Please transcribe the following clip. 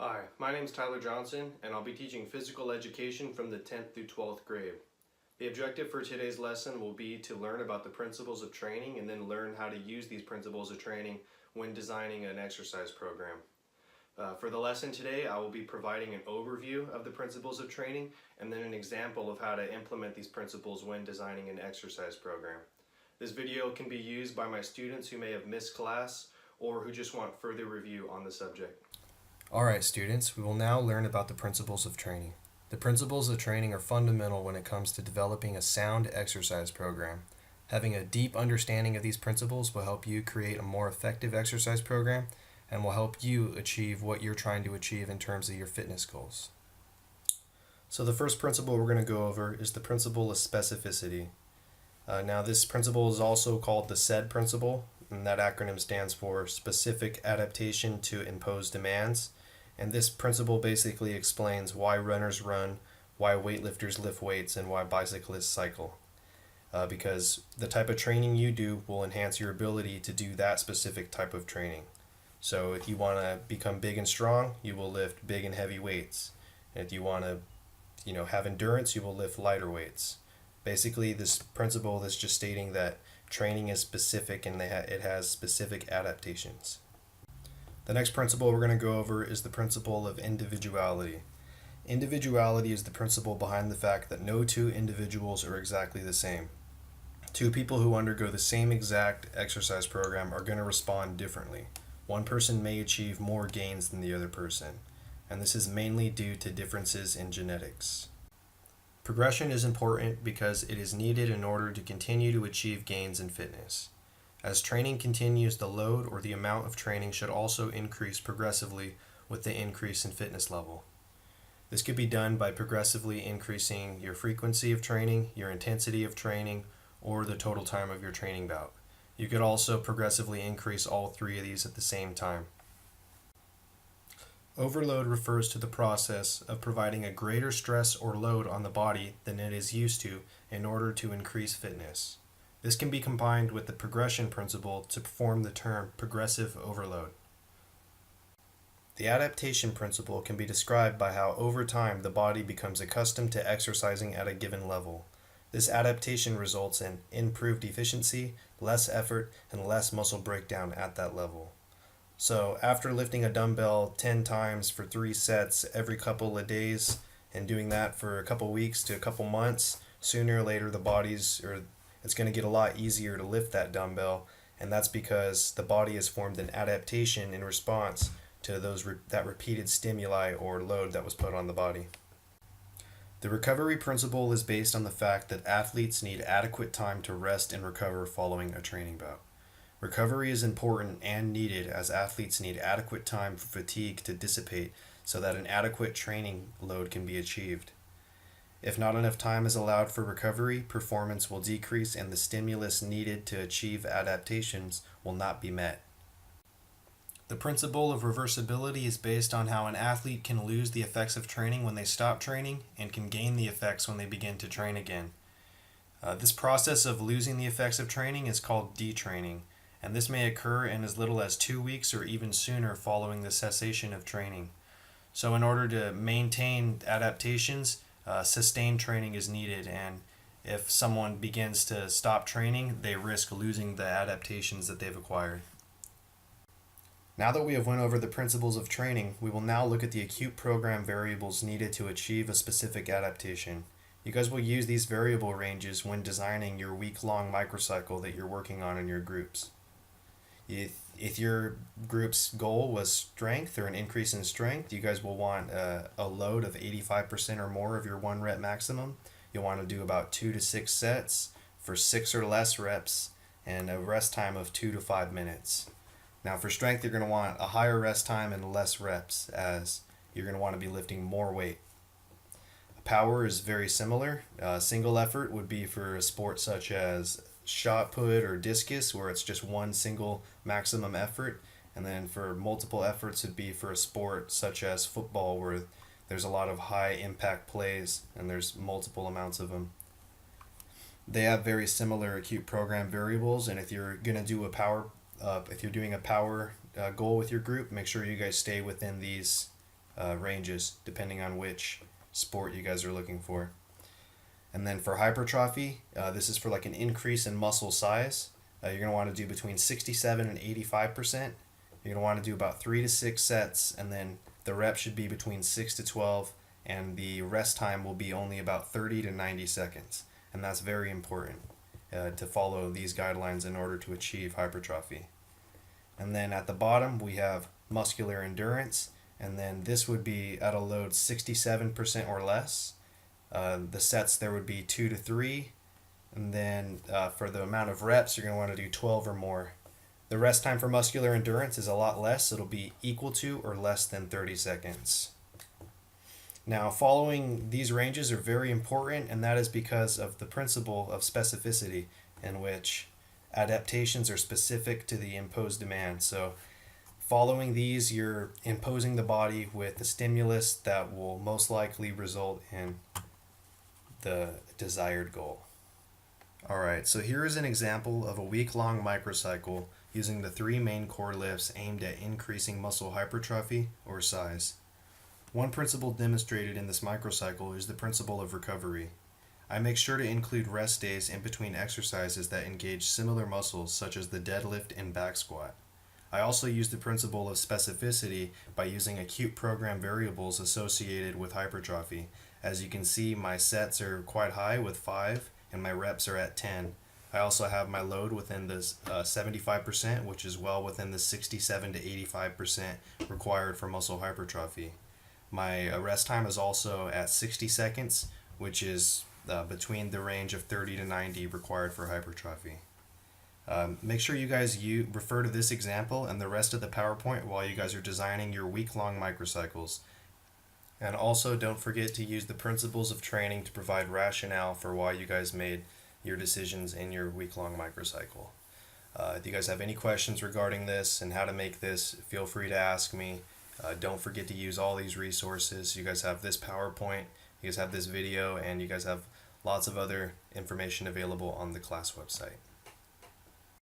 Hi, my name is Tyler Johnson, and I'll be teaching physical education from the 10th through 12th grade. The objective for today's lesson will be to learn about the principles of training and then learn how to use these principles of training when designing an exercise program. For the lesson today, I will be providing an overview of the principles of training and then an example of how to implement these principles when designing an exercise program. This video can be used by my students who may have missed class or who just want further review on the subject. Alright students, we will now learn about the principles of training. The principles of training are fundamental when it comes to developing a sound exercise program. Having a deep understanding of these principles will help you create a more effective exercise program and will help you achieve what you're trying to achieve in terms of your fitness goals. So the first principle we're going to go over is the principle of specificity. Now this principle is also called the SAID principle, and that acronym stands for Specific Adaptation to Imposed Demands. And this principle basically explains why runners run, why weightlifters lift weights, and why bicyclists cycle. Because the type of training you do will enhance your ability to do that specific type of training. So if you want to become big and strong, you will lift big and heavy weights. And if you want to, have endurance, you will lift lighter weights. Basically, this principle is just stating that training is specific and it has specific adaptations. The next principle we're going to go over is the principle of individuality. Individuality is the principle behind the fact that no two individuals are exactly the same. Two people who undergo the same exact exercise program are going to respond differently. One person may achieve more gains than the other person, and this is mainly due to differences in genetics. Progression is important because it is needed in order to continue to achieve gains in fitness. As training continues, the load or the amount of training should also increase progressively with the increase in fitness level. This could be done by progressively increasing your frequency of training, your intensity of training, or the total time of your training bout. You could also progressively increase all three of these at the same time. Overload refers to the process of providing a greater stress or load on the body than it is used to in order to increase fitness. This can be combined with the progression principle to form the term progressive overload. The adaptation principle can be described by how over time the body becomes accustomed to exercising at a given level. This adaptation results in improved efficiency, less effort, and less muscle breakdown at that level. So after lifting a dumbbell 10 times for 3 sets every couple of days and doing that for a couple weeks to a couple months, sooner or later it's going to get a lot easier to lift that dumbbell, and that's because the body has formed an adaptation in response to that repeated stimuli or load that was put on the body. The recovery principle is based on the fact that athletes need adequate time to rest and recover following a training bout. Recovery is important and needed as athletes need adequate time for fatigue to dissipate so that an adequate training load can be achieved. If not enough time is allowed for recovery, performance will decrease and the stimulus needed to achieve adaptations will not be met. The principle of reversibility is based on how an athlete can lose the effects of training when they stop training and can gain the effects when they begin to train again. This process of losing the effects of training is called detraining, and this may occur in as little as 2 weeks or even sooner following the cessation of training. So in order to maintain adaptations, sustained training is needed, and if someone begins to stop training, they risk losing the adaptations that they've acquired. Now that we have went over the principles of training, we will now look at the acute program variables needed to achieve a specific adaptation. You guys will use these variable ranges when designing your week-long microcycle that you're working on in your groups. If your group's goal was strength or an increase in strength, you guys will want a load of 85% or more of your 1 rep maximum. You'll want to do about 2 to 6 sets for 6 or less reps and a rest time of 2 to 5 minutes. Now for strength, you're going to want a higher rest time and less reps as you're going to want to be lifting more weight. Power is very similar. Single effort would be for a sport such as shot put or discus, where it's just one single maximum effort, and then for multiple efforts would be for a sport such as football, where there's a lot of high impact plays and there's multiple amounts of them. They have very similar acute program variables, and if you're going to do if you're doing a power goal with your group, make sure you guys stay within these ranges depending on which sport you guys are looking for. And then for hypertrophy, this is for like an increase in muscle size. You're going to want to do between 67 and 85%. You're going to want to do about 3 to 6 sets, and then the rep should be between 6 to 12, and the rest time will be only about 30 to 90 seconds. And that's very important to follow these guidelines in order to achieve hypertrophy. And then at the bottom, we have muscular endurance, and then this would be at a load 67% or less. The sets there would be 2 to 3, and then for the amount of reps, you're going to want to do 12 or more. The rest time for muscular endurance is a lot less. It'll be equal to or less than 30 seconds. Now, following these ranges are very important, and that is because of the principle of specificity, in which adaptations are specific to the imposed demand. So following these, you're imposing the body with a stimulus that will most likely result in the desired goal. Alright, so here is an example of a week-long microcycle using the 3 main core lifts aimed at increasing muscle hypertrophy or size. One principle demonstrated in this microcycle is the principle of recovery. I make sure to include rest days in between exercises that engage similar muscles such as the deadlift and back squat. I also use the principle of specificity by using acute program variables associated with hypertrophy. As you can see, my sets are quite high with 5 and my reps are at 10. I also have my load within this 75%, which is well within the 67 to 85% required for muscle hypertrophy. My rest time is also at 60 seconds, which is between the range of 30 to 90 required for hypertrophy. Make sure you guys refer to this example and the rest of the PowerPoint while you guys are designing your week-long microcycles. And also don't forget to use the principles of training to provide rationale for why you guys made your decisions in your week-long microcycle. If you guys have any questions regarding this and how to make this, feel free to ask me. Don't forget to use all these resources. You guys have this PowerPoint, you guys have this video, and you guys have lots of other information available on the class website.